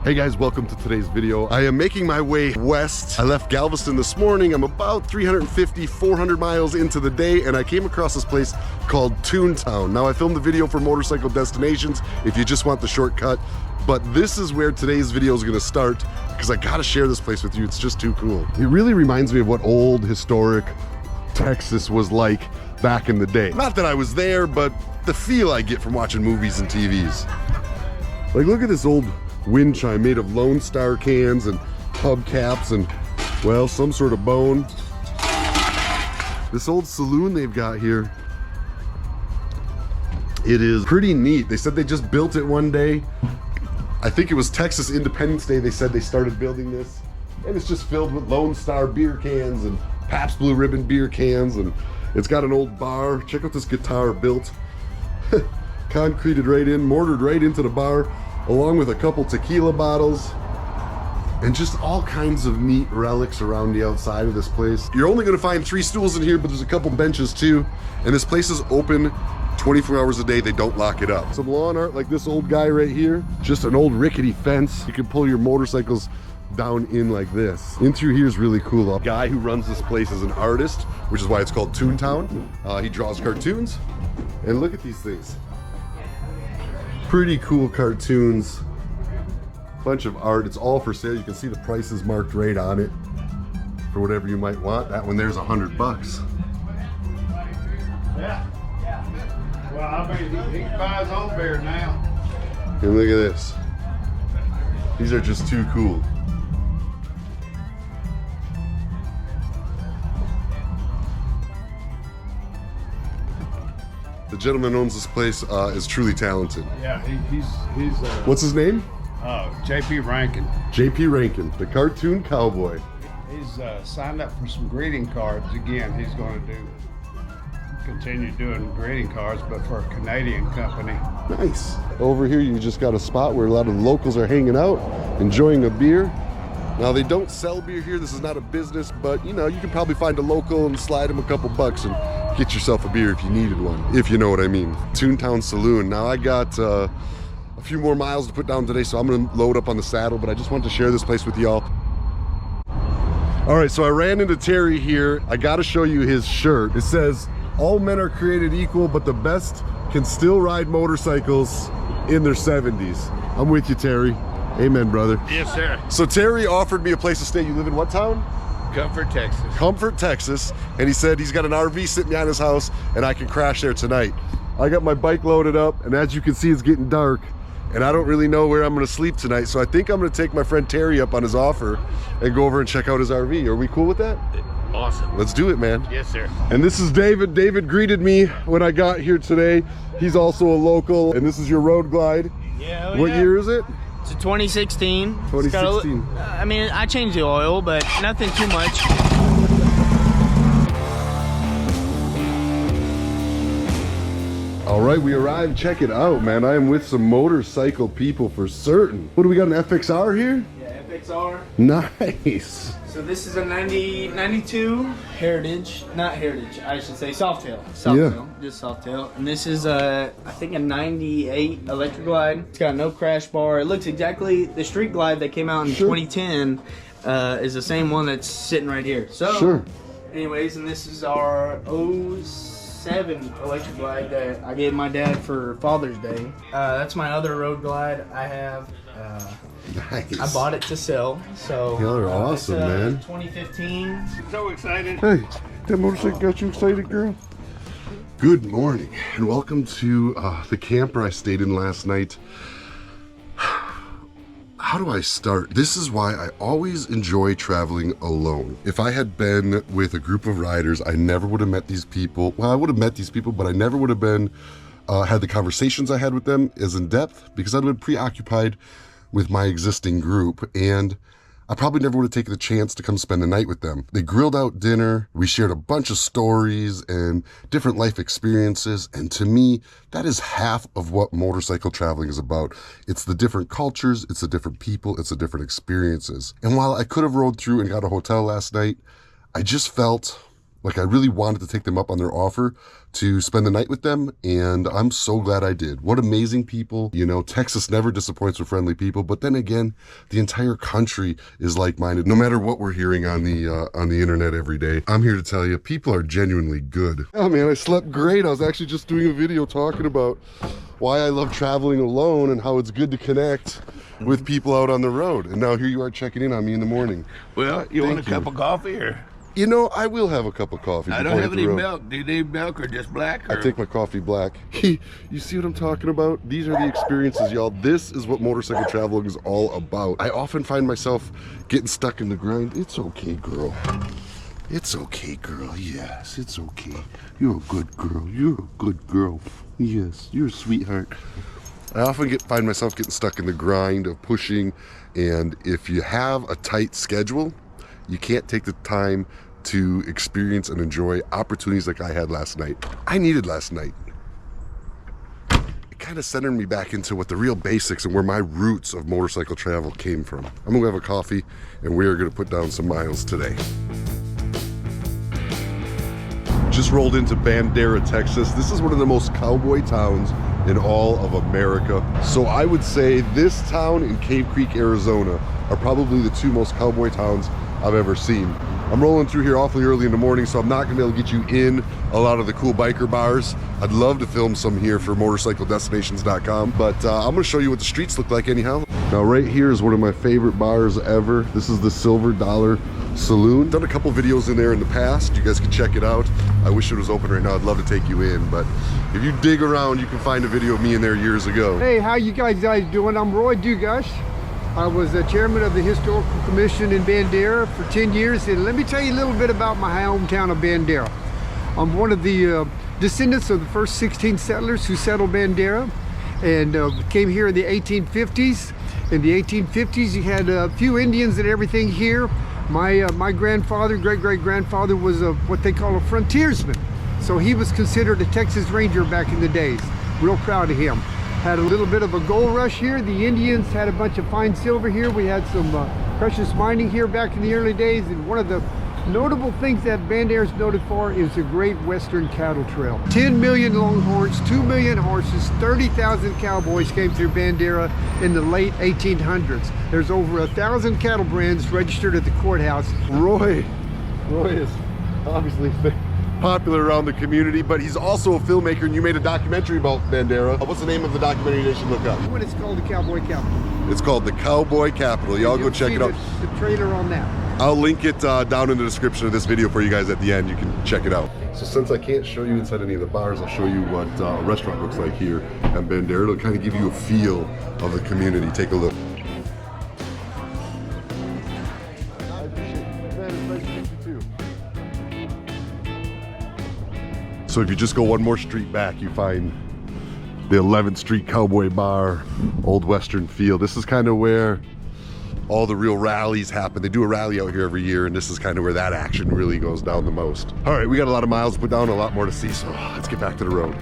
Hey guys, welcome to today's video. I am making my way west. I left Galveston this morning. I'm about 350, 400 miles into the day, and I came across this place called Toontown. Now, I filmed the video for Motorcycle Destinations if you just want the shortcut, but this is where today's video is gonna start because I gotta share this place with you. It's just too cool. It really reminds me of what old historic Texas was like back in the day. Not that I was there, but the feel I get from watching movies and TVs. Like, look at this old wind chime made of Lone Star cans and hubcaps and, well, some sort of bone. This old saloon they've got here, it is pretty neat. They said they just built it one day. I think it was Texas Independence Day they said they started building this, and it's just filled with Lone Star beer cans and Pabst Blue Ribbon beer cans, and it's got an old bar. Check out this guitar built concreted right in, mortared right into the bar, along with a couple tequila bottles and just all kinds of neat relics around the outside of this place. You're only gonna find 3 stools in here, but there's a couple benches too, and this place is open 24 hours a day. They don't lock it up. Some lawn art like this old guy right here, just an old rickety fence. You can pull your motorcycles down in like this. In through here is really cool. The guy who runs this place is an artist, which is why it's called Toontown. He draws cartoons, and look at these things. Pretty cool cartoons, bunch of art. It's all for sale. You can see the prices marked right on it for whatever you might want. That one there's $100. Yeah. Well, I mean, he can buy his own beer now. And look at this. These are just too cool. The gentleman who owns this place is truly talented. Yeah, he's What's his name? JP Rankin. JP Rankin, the cartoon cowboy. He's signed up for some greeting cards again. He's going to continue doing greeting cards, but for a Canadian company. Nice. Over here, you just got a spot where a lot of locals are hanging out, enjoying a beer. Now, they don't sell beer here. This is not a business, but you know, you can probably find a local and slide him a couple bucks and get yourself a beer if you needed one, if you know what I mean. Toontown Saloon. Now, I got a few more miles to put down today, so I'm gonna load up on the saddle, but I just wanted to share this place with y'all. All right, so I ran into Terry here. I gotta show you his shirt. It says, "All men are created equal, but the best can still ride motorcycles in their 70s. I'm with you, Terry. Amen, brother. Yes, sir. So Terry offered me a place to stay. You live in what town? Comfort, Texas. Comfort, Texas. And he said he's got an RV sitting behind his house and I can crash there tonight. I got my bike loaded up, and as you can see, it's getting dark and I don't really know where I'm gonna sleep tonight. So I think I'm gonna take my friend Terry up on his offer and go over and check out his RV. Are we cool with that? Awesome. Let's do it, man. Yes, sir. And this is David. David greeted me when I got here today. He's also a local, and this is your Road Glide. Yeah. What year is it? It's a 2016. 2016. I mean, I changed the oil, but nothing too much. All right, we arrived. Check it out, man. I am with some motorcycle people for certain. What do we got, an FXR here? Yeah, FXR. Nice. So this is a 92 Heritage, not Heritage, I should say Softail. Softail, just Softail. And this is I think a 98 Electric Glide. It's got no crash bar. It looks exactly, the Street Glide that came out in 2010 is the same one that's sitting right here. So, anyways, and this is our 07 Electric Glide that I gave my dad for Father's Day. That's my other Road Glide I have. Nice. I bought it to sell, so Y'all are awesome, man. 2015. So excited. Hey, that motorcycle got you excited, girl? Good morning, and welcome to the camper I stayed in last night. How do I start? This is why I always enjoy traveling alone. If I had been with a group of riders, I never would have met these people. Well, I would have met these people, but I never would have been had the conversations I had with them as in depth, because I'd have been preoccupied with my existing group, and I probably never would have taken the chance to come spend the night with them. They grilled out dinner, we shared a bunch of stories and different life experiences, and to me, that is half of what motorcycle traveling is about. It's the different cultures, it's the different people, it's the different experiences. And while I could have rode through and got a hotel last night, I just felt Like, I really wanted to take them up on their offer to spend the night with them, and I'm so glad I did. What amazing people. You know, Texas never disappoints with friendly people, but then again, the entire country is like-minded. No matter what we're hearing on the internet every day, I'm here to tell you, people are genuinely good. Oh man, I slept great. I was actually just doing a video talking about why I love traveling alone and how it's good to connect with people out on the road. And now here you are checking in on me in the morning. Well, you want a cup of coffee or? You know, I will have a cup of coffee. I don't have any milk. Do you need milk or just black? Or? I take my coffee black. You see what I'm talking about? These are the experiences, y'all. This is what motorcycle traveling is all about. I often find myself getting stuck in the grind. It's okay, girl. It's okay, girl. Yes, it's okay. You're a good girl. You're a good girl. Yes, you're a sweetheart. I often find myself getting stuck in the grind of pushing, and if you have a tight schedule, you can't take the time to experience and enjoy opportunities like I had last night. I needed last night. It kind of centered me back into what the real basics and where my roots of motorcycle travel came from. I'm gonna have a coffee and we are gonna put down some miles today. Just rolled into Bandera, Texas. This is one of the most cowboy towns in all of America. So I would say this town and Cave Creek, Arizona are probably the two most cowboy towns I've ever seen. I'm rolling through here awfully early in the morning, so I'm not gonna be able to get you in a lot of the cool biker bars. I'd love to film some here for motorcycledestinations.com, but I'm gonna show you what the streets look like anyhow. Now right here is one of my favorite bars ever. This is the Silver Dollar Saloon. Done a couple videos in there in the past. You guys can check it out. I wish it was open right now. I'd love to take you in, but if you dig around, you can find a video of me in there years ago. Hey, how you guys doing? I'm Roy Dugas. I was the chairman of the Historical Commission in Bandera for 10 years, and let me tell you a little bit about my hometown of Bandera. I'm one of the descendants of the first 16 settlers who settled Bandera, and came here in the 1850s. In the 1850s, you had a few Indians and everything here. My grandfather, great-great-grandfather, was what they call a frontiersman. So he was considered a Texas Ranger back in the days. Real proud of him. Had a little bit of a gold rush here. The Indians had a bunch of fine silver here. We had some precious mining here back in the early days. And one of the notable things that Bandera is noted for is the Great Western Cattle Trail. 10 million longhorns, 2 million horses, 30,000 cowboys came through Bandera in the late 1800s. There's over 1,000 cattle brands registered at the courthouse. Roy is obviously popular around the community, but he's also a filmmaker, and you made a documentary about Bandera. What's the name of the documentary they should look up? When it's called the Cowboy Capital. It's called the Cowboy Capital. Y'all go check it out. The trailer on that. I'll link it down in the description of this video for you guys at the end. You can check it out. So since I can't show you inside any of the bars, I'll show you what a restaurant looks like here at Bandera. It'll kind of give you a feel of the community. Take a look. So if you just go one more street back, you find the 11th Street Cowboy Bar, Old Western feel. This is kind of where all the real rallies happen. They do a rally out here every year, and this is kind of where that action really goes down the most. All right, we got a lot of miles to put down, a lot more to see, so let's get back to the road.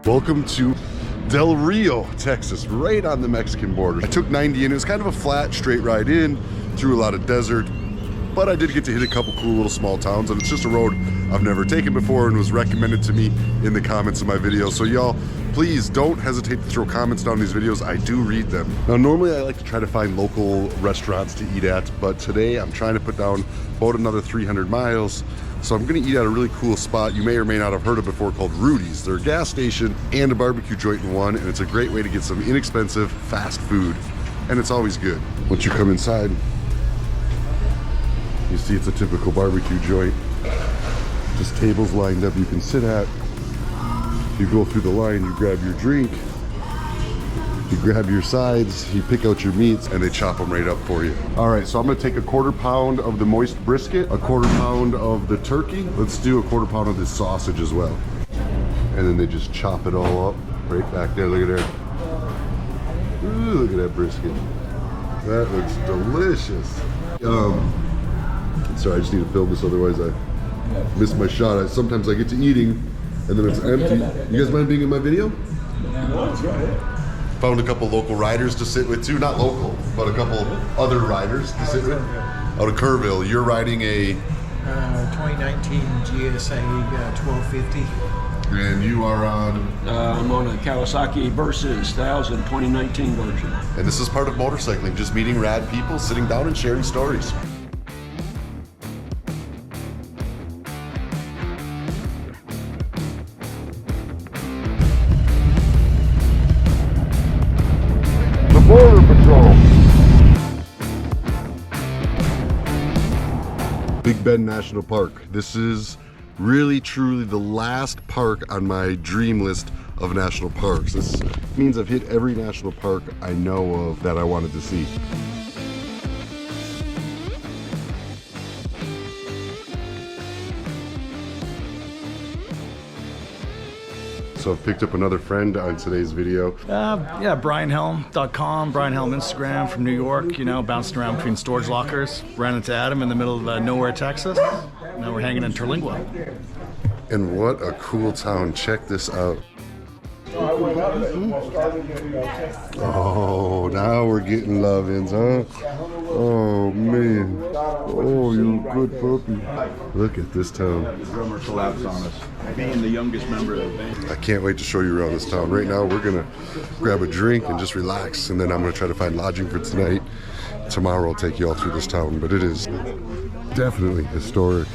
Welcome to Del Rio, Texas, right on the Mexican border. I took 90 in. It was kind of a flat, straight ride in, through a lot of desert, but I did get to hit a couple cool little small towns, and it's just a road I've never taken before and was recommended to me in the comments of my video. So y'all, please don't hesitate to throw comments down in these videos. I do read them. Now, normally I like to try to find local restaurants to eat at, but today I'm trying to put down about another 300 miles. So I'm gonna eat at a really cool spot you may or may not have heard of before called Rudy's. They're a gas station and a barbecue joint in one, and it's a great way to get some inexpensive fast food, and it's always good. Once you come inside, you see it's a typical barbecue joint. Just tables lined up you can sit at. You go through the line, you grab your drink, you grab your sides, you pick out your meats, and they chop them right up for you. All right, so I'm gonna take a 1/4 pound of the moist brisket, a 1/4 pound of the turkey. Let's do a 1/4 pound of this sausage as well. And then they just chop it all up right back there. Look at there. Ooh, look at that brisket. That looks delicious. Sorry, I just need to film this, otherwise I miss my shot. Sometimes I get to eating and then it's empty. You guys mind being in my video? No, it's right. Found a couple local riders to sit with too. Not local, but a couple other riders to sit with. Out of Kerrville, you're riding a 2019 GSA 1250. and you are on. I'm on a Kawasaki Versus 1000 2019 version. And this is part of motorcycling, just meeting rad people, sitting down and sharing stories. The Border Patrol. Big Bend National Park. This is really truly the last park on my dream list of national parks. This means I've hit every national park I know of that I wanted to see. So I've picked up another friend on today's video. Yeah, BrianHelm.com, Brian Helm Instagram from New York, you know, bouncing around between storage lockers. Ran into Adam in the middle of nowhere, Texas. Now we're hanging in Terlingua. And what a cool town. Check this out. Oh, now we're getting love-ins, huh? Oh, man. Oh, you good puppy. Look at this town. The drummer collapsed on us, being the youngest member of the band. I can't wait to show you around this town. Right now, we're going to grab a drink and just relax, and then I'm going to try to find lodging for tonight. Tomorrow, I'll take you all through this town, but it is definitely historic.